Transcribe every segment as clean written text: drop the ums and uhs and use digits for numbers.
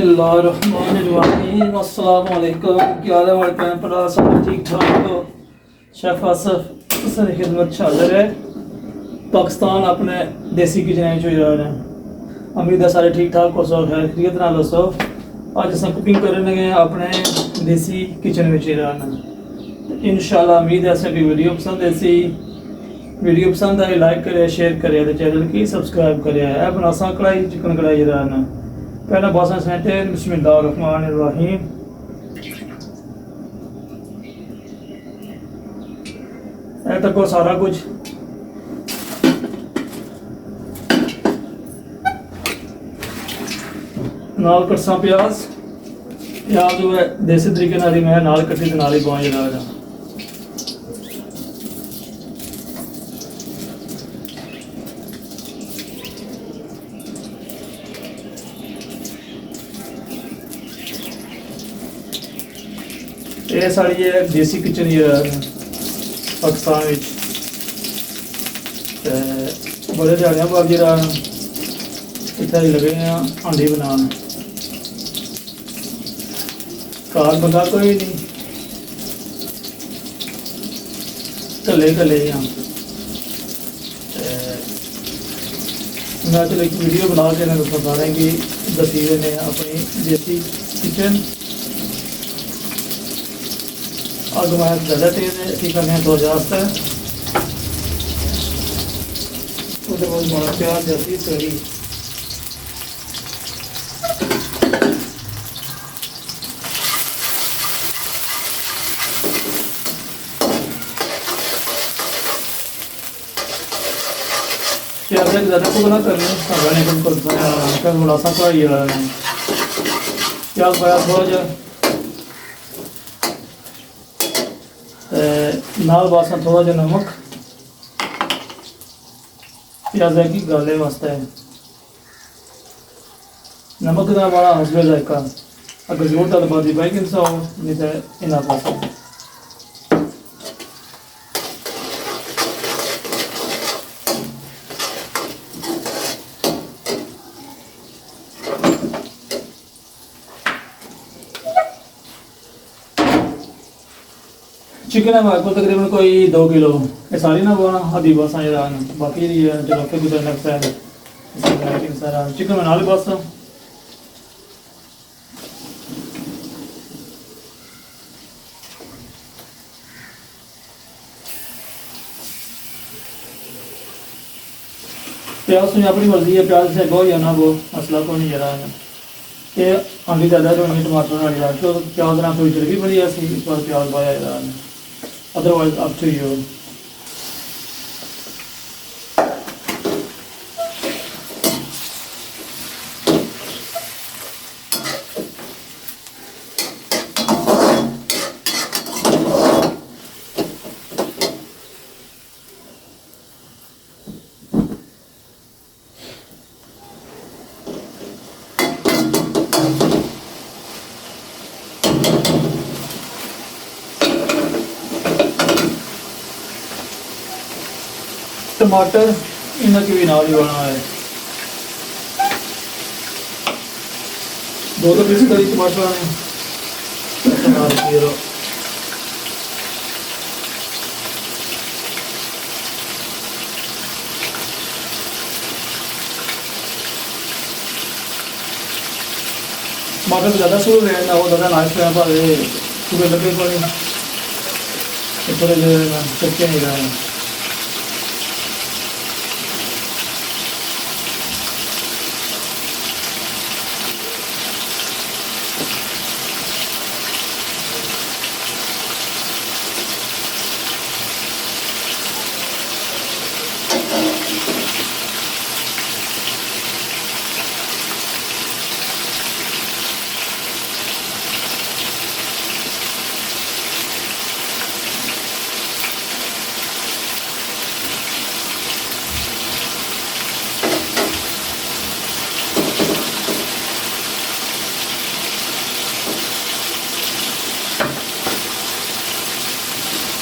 बिस्मिल्लाहिर्रहमानिर्रहीम। अस्सलाम वालेकुम। क्या हाल है हमारे भैन भरा, सब ठीक ठाक हो? शेफ आसफ सारी खिदमत हाजिर है। पाकिस्तान अपने देसी किचन जो जा रहे हैं, उम्मीद है सारे ठीक ठाक हो, सो खैर खैरियत नाल हो। अज अस कुकिंग करन लगे अपने देसी किचन में ही रहना। इंशाल्लाह उम्मीद है साडी वीडियो पसंद ऐसी वीडियो पसंद आई लाइक करे, शेयर करे, चैनल की सब्सक्राइब करे। बनासा कढ़ाई चिकन कढ़ाई रहना पहला बासा सेंटे। बिस्मिल्लाहिर्रहमानिर्रहीम। ए तको सारा कुछ नाल कटसा प्याज जो है देसी तरीके नाल ही मैं नाल कट्टी ते नाल ही पावां जरा ये साड़ी है देसी किचन ही पाकिस्तान बड़े दिहाड़ियां बाद जरा इतना ही लगे हैं हांडी बनाने। घर बंदा कोई नहीं, कले कले ही हाँ। मैं चलो एक वीडियो बना के दसा सारे कि दसी ने अपनी देसी किचन। अग मैं ज़्यादा तेज है ठीक करने तो जाता है उधर बहुत बड़ा प्याज जैसी कड़ी प्याज ज़्यादा को बना करने थोड़ा सा कढ़ाई प्याज पाया थोड़ा जा नाल वास्ता थोड़ा जा नमक प्याज की गाले वास्ते है। नमक का बड़ा हसबे जायका अगर जोर तक बादी बाइक इंसा हो नहीं तो इना पास चिकन है हमारे को तकरीबन कोई 2 किलो। ये सारी ना बोना आधी बस आए बाकी चलो फिर गुजर लगता है सारा चिकन बना ली बस। प्याज सुनिए अपनी मर्जी है, प्याज से गो या ना गो मसला को नहीं जरा ये आंधी ज़्यादा जो टमाटर वाली तो प्याज ना कोई जल्दी बड़ी ऐसी इस बार प्याज पाया जा otherwise up to you। टमाटर इनकी भी नाल ही बना है 2 पीस करी टमाटर ने टमाटर ज़्यादा सूर रहना वो ज़्यादा नाश पर सुबह लगे पड़े थोड़े कच्चे नहीं रहे।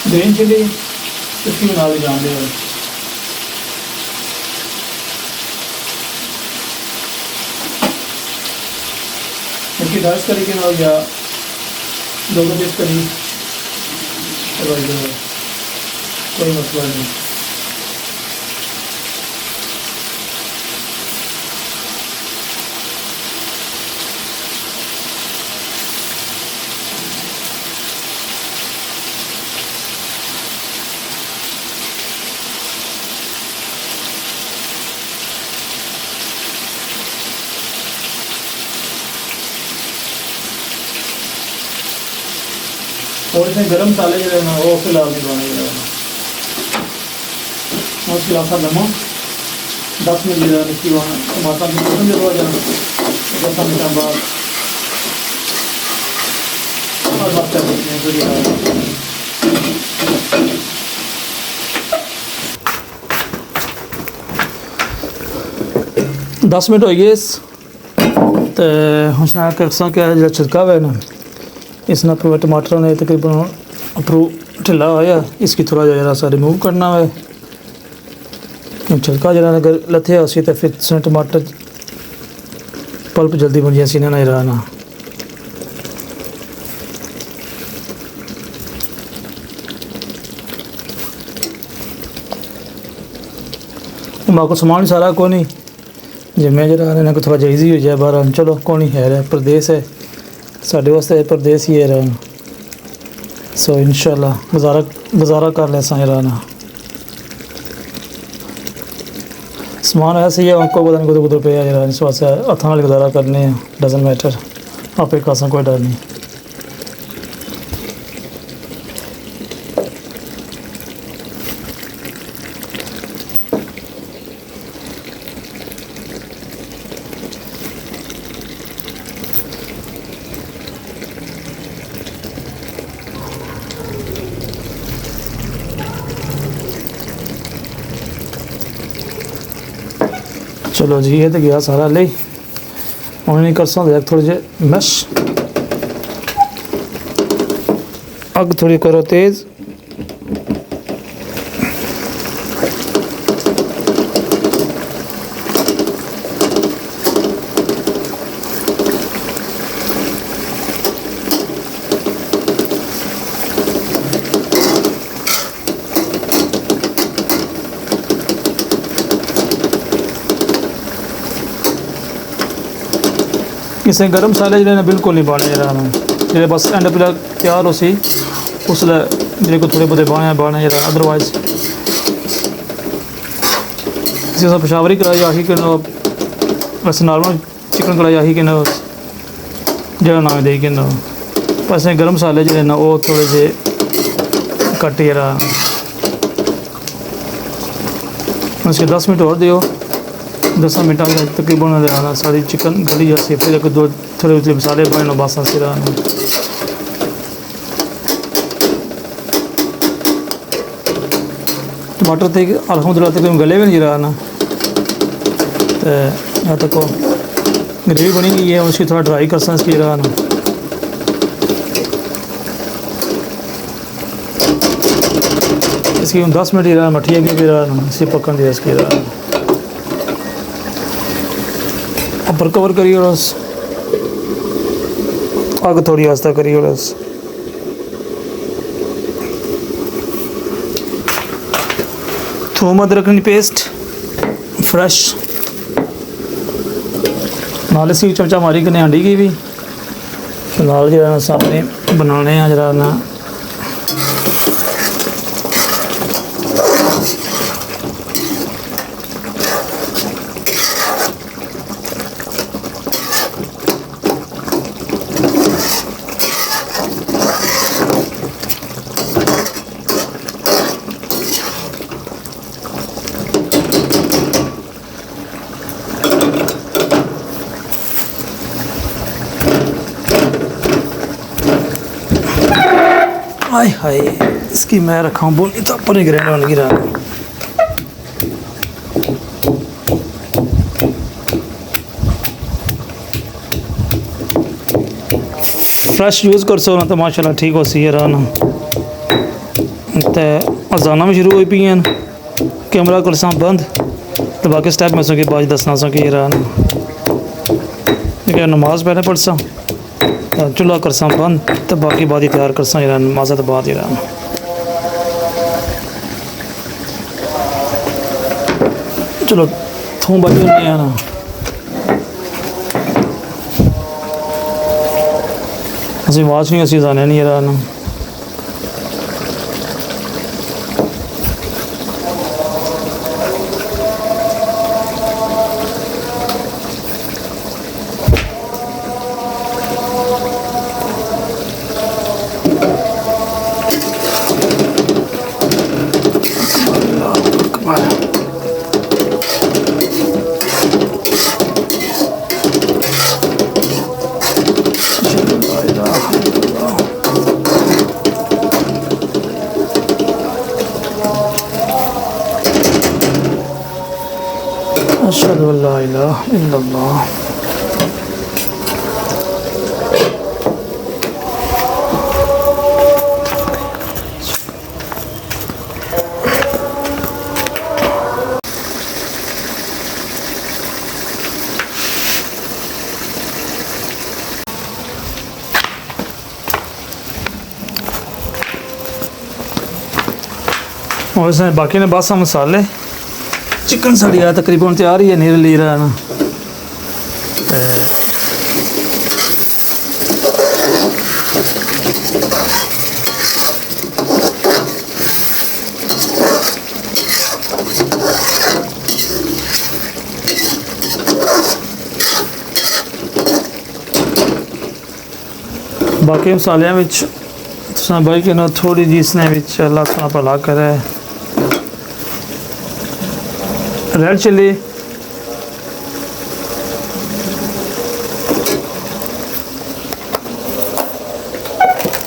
ग्रीन चिली इसकी बना ली जान दे की 2.5 करी के ना या 2 पीस करी कोई मसला नहीं। और इसमें गर्म मसाले जो है ना वो फिलहाल नहीं पाने जो है उसके बाद लमो 10 मिनट जो है इसकी वहाँ टमाटर की किस्म जो हो जाए 10 मिनट बाद और बात कर सकते हैं। तो 10 मिनट हो गए तो हम करसा क्या जो छिड़का हुआ है ना इस ना पूरा टमाटर ने तकरीबन अप्रूव ढिला होया इसकी थोड़ा जरा सा रिमूव करना है छिलका जरा अगर लथे उसी तो फिर टमाटर पल्प जल्दी बन जाए सीना नहीं रहना। बाको सामान सारा को नहीं जिम्मे जरा ना थोड़ा जायज़ी हो जाए बाहर चलो को नहीं है प्रदेश है साढ़े वास्ते प्रदेश ही है रहना। सो इंशाल्लाह गुजारा कर ले सा रहना समान ऐसे ही है आपको पता नहीं कुछ कुछ पे है इस वास्ते हथा वाले गुजारा करने हैं डजन मैटर आप एक खासा कोई डर नहीं। चलो जी ये तो गया सारा ले हूँ नहीं कर सकते थोड़े जे मैश अग थोड़ी करो तेज़ इसे गर्म मसाले जो बिल्कुल नहीं पाने जरा जो बस एंड पर तैयार हो सी उसले जो को थोड़े बहुत पाने जरा अदरवाइज इसी सब पेशावरी कढ़ाई आही के वैसे नॉर्मल चिकन कढ़ाई आही के जरा ना दे के बस गर्म मसाले जो ना वो थोड़े से कट जरा उसके 10 मिनट और दियो 10 मिनट तकरीबन रहना सारी चिकन गली जैसे फिर दो थोड़े उतले मसाले बने बासा से रहना। टमाटर थे अलहमदुलिल्लाह तक गले भी नहीं रहना तो यहाँ तक ग्रेवी बनी गई है उसकी थोड़ा ड्राई कर सकते इसकी रहना इसकी 10 मिनट ही रहना मठिया की भी रहना इसी पकन दिया इसकी रहना ऊपर कवर करिए और आग थोड़ी आस्ता करिए और थोम अदरक की पेस्ट फ्रेश नाल सी चमचा मारी कने हांडी की भी नाल जरा सामने बनाने जरा ना हाय हाय इसकी मैं रखा हूँ बोली तो ऊपर ही ग्रैंड लगी रहा फ्रेश यूज़ कर सो ना तो माशाल्लाह ठीक हो सी रहा ना तो अजाना भी शुरू हुई पी हैं कैमरा कर सा बंद तो बाकी स्टेप में सो के बाद दसना सो कि रहा ना नमाज पहले पढ़ सा चूल्हा करसा बंद तो बाकी बाद ही तैयार करसा जरा नमाज़ तो बाद जरा चलो थूम बजी ना असं आवाज़ नहीं असी जाने नहीं जरा ना अशहदु अल्ला इलाहा इल्लल्लाह और इसमें बाकी ने बस मसाले चिकन साड़ी है तकरीबन तैयार ही है नीर ली रहा है ना बाकी मसालियां विच भाई कि थोड़ी जी इसने विच अल्लाह ताला भला करे रेड चिल्ली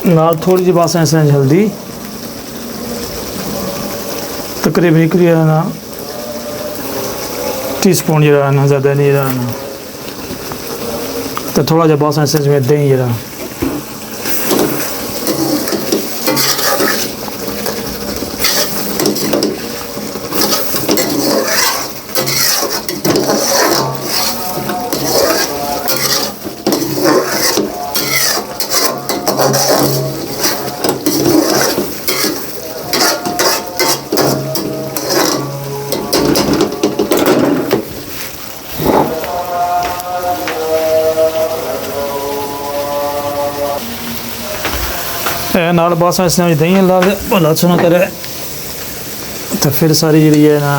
नाल थोड़ी जी बस इसने हल्दी तकरीबन ना टीस्पून जरा ना ज़्यादा नहीं जरा ना तो थोड़ा जहा बस इसमें दही जरा नाल बस इसने दही ला के भला सुना करे तो फिर सारी जी है ना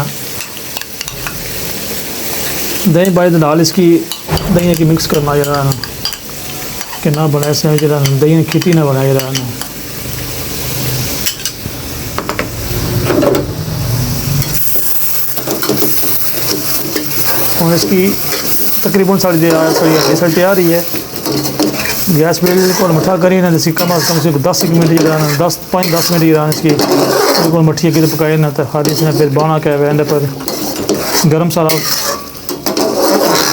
दही बाई नाल इसकी दही की मिक्स करना जरा ना कि ना बना इसमें जरा दही खिटी ना बनाए जरा ना और इसकी तकरीबन साड़ी तैयार ही है गैस बिल्कुल मठा करी ना जैसे कम अज़ कम से 10 मिनट जरा 10 मिनट जरा इसकी बिल्कुल मठी की पकाए ना तो हर इसने फिर बाना क्या है पर गर्म सारा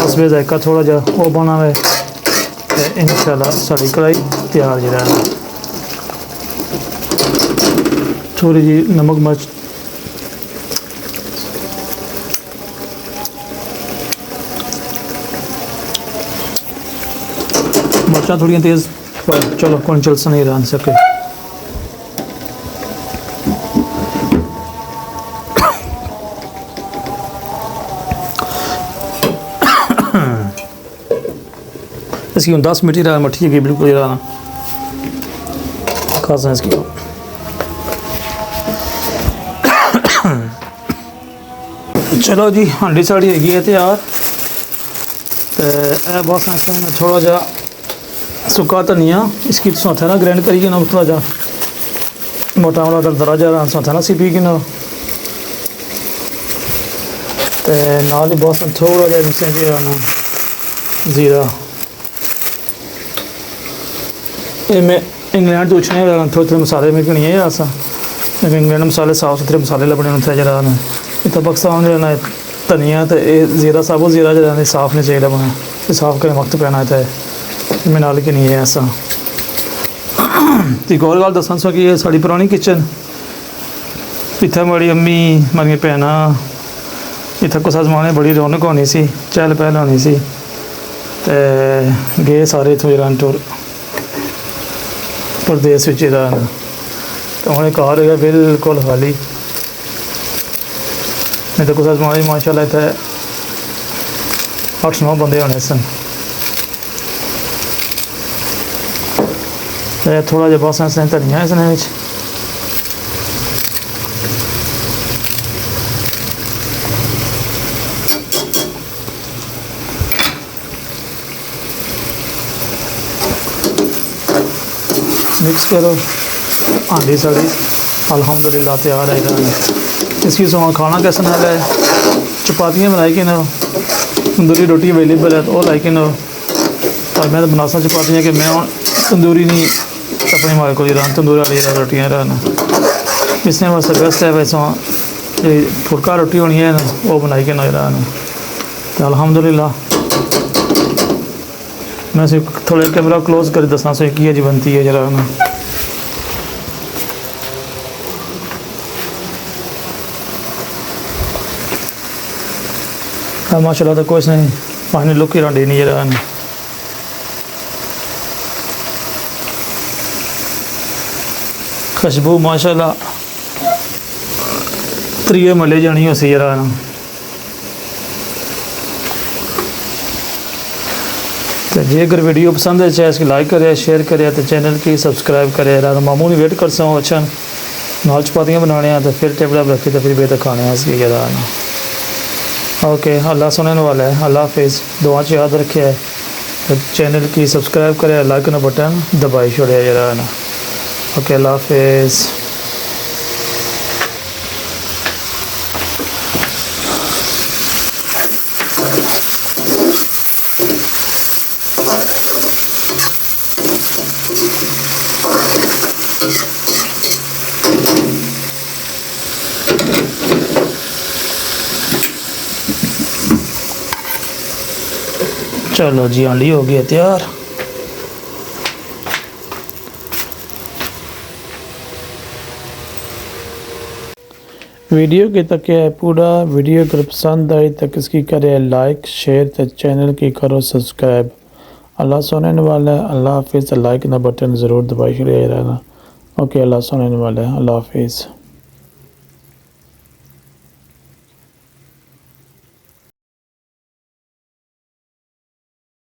बस वे जायका थोड़ा जा वो बना है इंशाल्लाह साड़ी कढ़ाई तैयार जरा थोड़ी जी नमक मिर्च मिर्चा थोड़ी तेज़ पर चलो कौन चल सा नहीं रान सके इसकी 10 मिनट ही मठी की बिल्कुल जरा खासा इसकी चलो जी हांडी साड़ी हैगी है तैयार तो बस इसमें थोड़ा जा सुक्का धनिया इसकी हथा ना ग्राइंड करिए ना थोड़ा जा मोटा मोटा दरदरा जा हथा ना सी पी के ना तो नाल ही बस थोड़ा जा मिक्स ना जीरा ये मैं इंग्लैंड तो उछने थोड़े थोड़े मसाले में नहीं है ऐसा इंग्लैंड मसाले साफ सुथरे मसाले लभने होते जरा ना इतना पाकिस्तान जो ना धनिया तो जीरा साबुत जीरा जरा साफ नहीं चाहिए बना साफ करें वक्त पैना है तो मैं नाल के नहीं है ऐसा एक और गल दसा कि ये साड़ी पुरानी किचन इतना बड़ी अम्मी मेरी भैन इतना कुछ जमाने बड़ी रौनक होनी सी चहल पहल होनी सी ते गए सारे इतों जरा टूर परदेस विच रहा तो हूँ घर है बिल्कुल खाली नहीं तो कुछ समान ही माशाल्लाह इतने 8-9 बंदे होने सन थोड़ा जहा बस इसने धनिया इसने मिक्स करो। हांडी साड़ी अल्हम्दुलिल्लाह तैयार है। इसकी सुबह खाना कैसा ना है, चपातियाँ बनाई कि ना, तंदूरी रोटी अवेलेबल है तो वो लाई कि ना, और मैं तो बना सा चपातियाँ कि मैं तंदूरी नहीं अपनी मारे को रहा तंदूरी वाली रोटियाँ रहना इसने वास्ते बेस्ट है। वैसे फुलका रोटी होनी है ना वो बनाई के ना रहना तो अल्हम्दुलिल्लाह मैं थोड़े कैमरा क्लोज कर दसा सो की जी बनती है जरा ना। माशाल्लाह तो कुछ नहीं पानी लुक ही रही नहीं जरा ना। खुशबू माशाल्लाह त्रिये मले जानी उसी जरा ना। तो जे अगर वीडियो पसंद है चाहे इसकी लाइक करे शेयर करे तो चैनल की सब्सक्राइब करे। मामू नहीं वेट कर सो अच्छा नाल चपातियाँ बनाने तो फिर टेबल रखी तो फिर बेहतर खाने इसकी जरा ना। ओके अल्लाह सुनने वाला है। अल्लाह हाफिज़। दुआ च याद रखे है तो चैनल की सब्सक्राइब करे लाइक ना बटन दबाई छोड़े जरा ना। ओके अल्लाह हाफिज़। चलो जी हांडी हो गई तैयार। वीडियो के तक है पूरा वीडियो अगर पसंद आई तो इसकी करे लाइक शेयर तो चैनल की करो सब्सक्राइब। अल्लाह सुनने वाला है। अल्लाह हाफिज़। लाइक ना बटन ज़रूर दबाई रहना। ओके अल्लाह सुनने वाला है। अल्लाह हाफिज़।